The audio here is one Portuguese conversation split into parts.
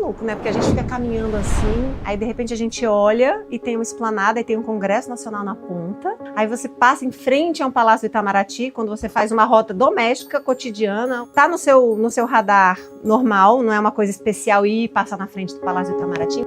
maluco, né? Porque a gente fica caminhando assim, aí de repente a gente olha e tem uma esplanada e tem um Congresso Nacional na ponta. Aí você passa em frente a um Palácio do Itamaraty, quando você faz uma rota doméstica, cotidiana. Tá no seu radar normal, não é uma coisa especial ir passar na frente do Palácio do Itamaraty.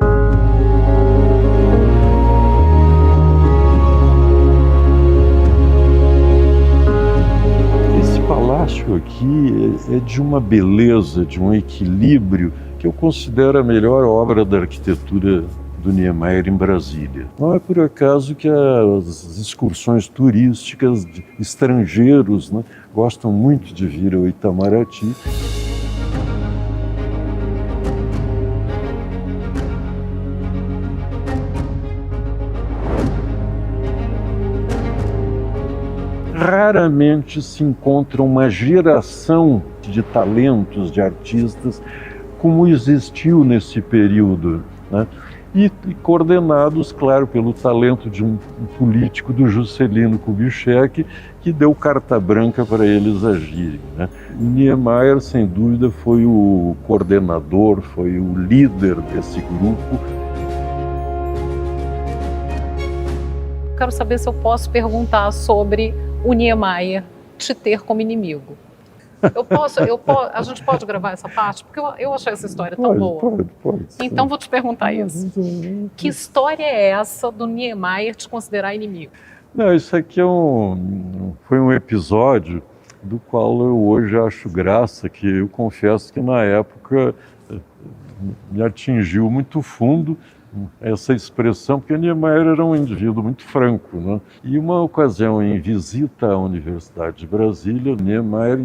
Palácio aqui é de uma beleza, de um equilíbrio que eu considero a melhor obra da arquitetura do Niemeyer em Brasília. Não é por acaso que as excursões turísticas de estrangeiros, né, gostam muito de vir ao Itamaraty. Raramente se encontra uma geração de talentos, de artistas, como existiu nesse período, né? E coordenados, claro, pelo talento de um político, do Juscelino Kubitschek, que deu carta branca para eles agirem, né? Niemeyer, sem dúvida, foi o coordenador, foi o líder desse grupo. Quero saber se eu posso perguntar sobre o Niemeyer te ter como inimigo. A gente pode gravar essa parte? Porque eu achei essa história tão boa. Pode. Então vou te perguntar isso. Que história é essa do Niemeyer te considerar inimigo? Não, isso aqui foi um episódio do qual eu hoje acho graça, que eu confesso que na época me atingiu muito fundo essa expressão, porque Niemeyer era um indivíduo muito franco, né? E uma ocasião, em visita à Universidade de Brasília, Niemeyer,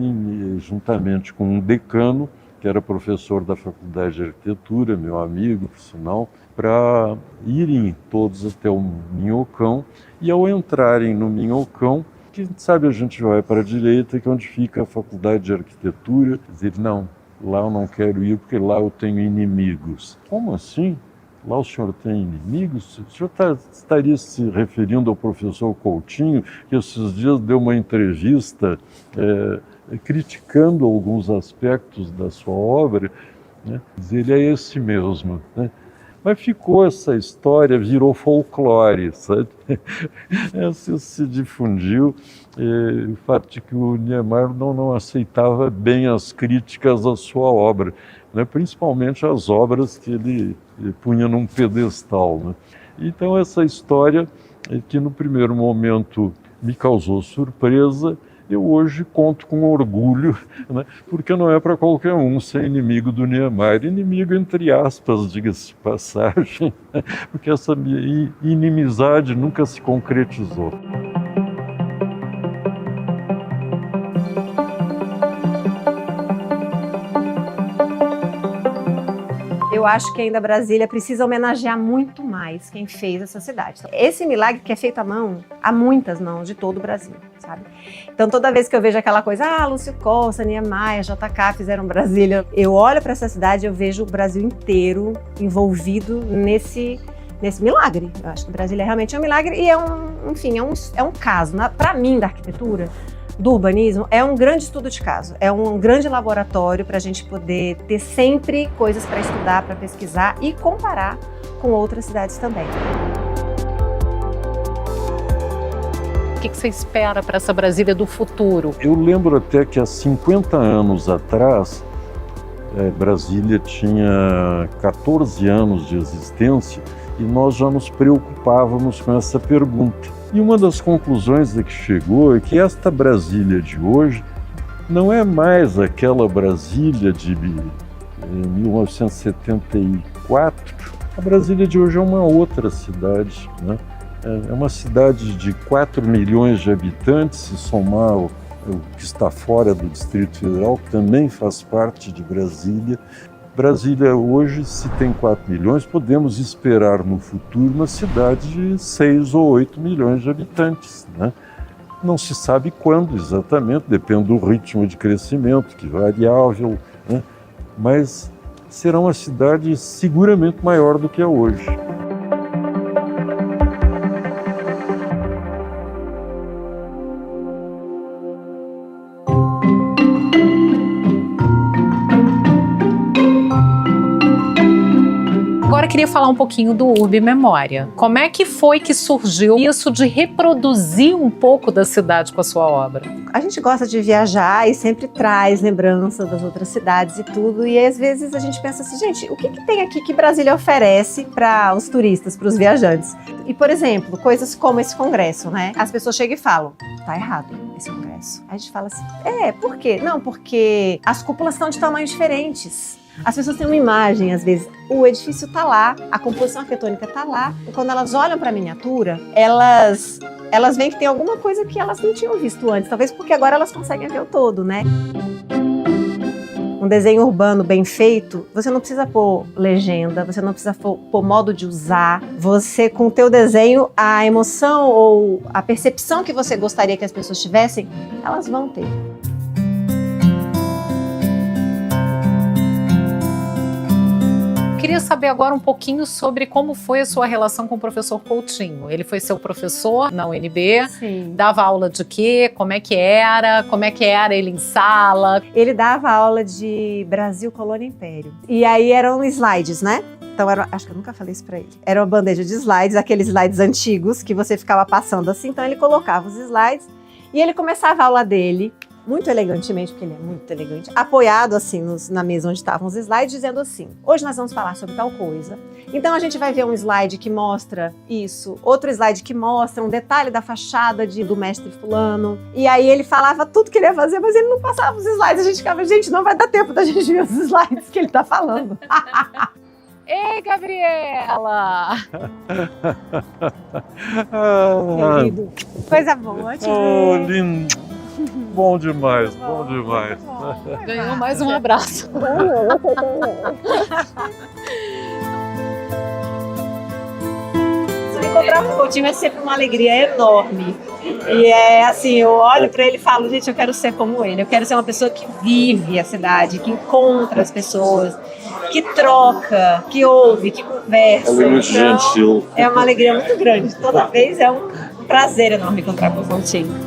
juntamente com um decano, que era professor da Faculdade de Arquitetura, meu amigo, por sinal, para irem todos até o Minhocão, e ao entrarem no Minhocão, quem sabe a gente vai para a direita, que é onde fica a Faculdade de Arquitetura, dizer, não, lá eu não quero ir porque lá eu tenho inimigos. Como assim? Lá o senhor tem inimigos? O senhor estaria se referindo ao professor Coutinho, que esses dias deu uma entrevista criticando alguns aspectos da sua obra, né? Ele é esse mesmo, né? Mas ficou essa história, virou folclore, sabe? Essa se difundiu, o fato de que o Niemeyer não aceitava bem as críticas à sua obra, né? Principalmente as obras que ele punha num pedestal, né? Então essa história, que no primeiro momento me causou surpresa, eu hoje conto com orgulho, né? Porque não é para qualquer um ser inimigo do Niemeyer. Inimigo entre aspas, diga-se de passagem, né? Porque essa inimizade nunca se concretizou. Eu acho que ainda Brasília precisa homenagear muito mais quem fez essa cidade. Esse milagre que é feito à mão, há muitas mãos de todo o Brasil, sabe? Então toda vez que eu vejo aquela coisa, Lúcio Costa, Niemeyer, JK fizeram Brasília, eu olho para essa cidade e eu vejo o Brasil inteiro envolvido nesse milagre. Eu acho que Brasília realmente é um milagre e é um caso, para mim, da arquitetura, do urbanismo, é um grande estudo de caso, é um grande laboratório para a gente poder ter sempre coisas para estudar, para pesquisar e comparar com outras cidades também. O que você espera para essa Brasília do futuro? Eu lembro até que há 50 anos atrás, Brasília tinha 14 anos de existência e nós já nos preocupávamos com essa pergunta. E uma das conclusões a que chegou é que esta Brasília de hoje não é mais aquela Brasília de 1974. A Brasília de hoje é uma outra cidade, né? É uma cidade de 4 milhões de habitantes, se somar o que está fora do Distrito Federal, que também faz parte de Brasília. Brasília hoje, se tem 4 milhões, podemos esperar no futuro uma cidade de 6 ou 8 milhões de habitantes, né? Não se sabe quando exatamente, depende do ritmo de crescimento, que é variável, né? Mas será uma cidade seguramente maior do que é hoje. Agora eu queria falar um pouquinho do Urbe Memória. Como é que foi que surgiu isso de reproduzir um pouco da cidade com a sua obra? A gente gosta de viajar e sempre traz lembranças das outras cidades e tudo. E às vezes a gente pensa assim, gente, o que tem aqui que Brasília oferece para os turistas, para os viajantes? E, por exemplo, coisas como esse congresso, né? As pessoas chegam e falam, tá errado esse congresso. Aí a gente fala assim, por quê? Não, porque as cúpulas estão de tamanhos diferentes. As pessoas têm uma imagem, às vezes, o edifício está lá, a composição arquitetônica está lá, e quando elas olham para a miniatura, elas veem que tem alguma coisa que elas não tinham visto antes, talvez porque agora elas conseguem ver o todo, né? Um desenho urbano bem feito, você não precisa pôr legenda, você não precisa pôr modo de usar, você com o teu desenho, a emoção ou a percepção que você gostaria que as pessoas tivessem, elas vão ter. Queria saber agora um pouquinho sobre como foi a sua relação com o professor Coutinho. Ele foi seu professor na UNB? Sim. Dava aula de quê? Como é que era? Como é que era ele em sala? Ele dava aula de Brasil, Colônia e Império. E aí eram slides, né? Então, acho que eu nunca falei isso pra ele. Era uma bandeja de slides, aqueles slides antigos que você ficava passando assim. Então, ele colocava os slides e ele começava a aula dele, muito elegantemente, porque ele é muito elegante, apoiado assim na mesa onde estavam os slides, dizendo assim, hoje nós vamos falar sobre tal coisa. Então a gente vai ver um slide que mostra isso, outro slide que mostra um detalhe da fachada do mestre fulano. E aí ele falava tudo que ele ia fazer, mas ele não passava os slides. A gente ficava, gente, não vai dar tempo da gente ver os slides que ele tá falando. Ei, Gabriela! Querido, coisa boa, te Oh, ver. lindo. Bom demais, bom demais. Ganhou mais um abraço. Se encontrar com o Coutinho é sempre uma alegria enorme. E é assim, eu olho para ele e falo, gente, eu quero ser como ele. Eu quero ser uma pessoa que vive a cidade, que encontra as pessoas, que troca, que ouve, que conversa. Ela é muito gentil. É uma alegria muito grande. Toda vez é um prazer enorme encontrar com o Coutinho.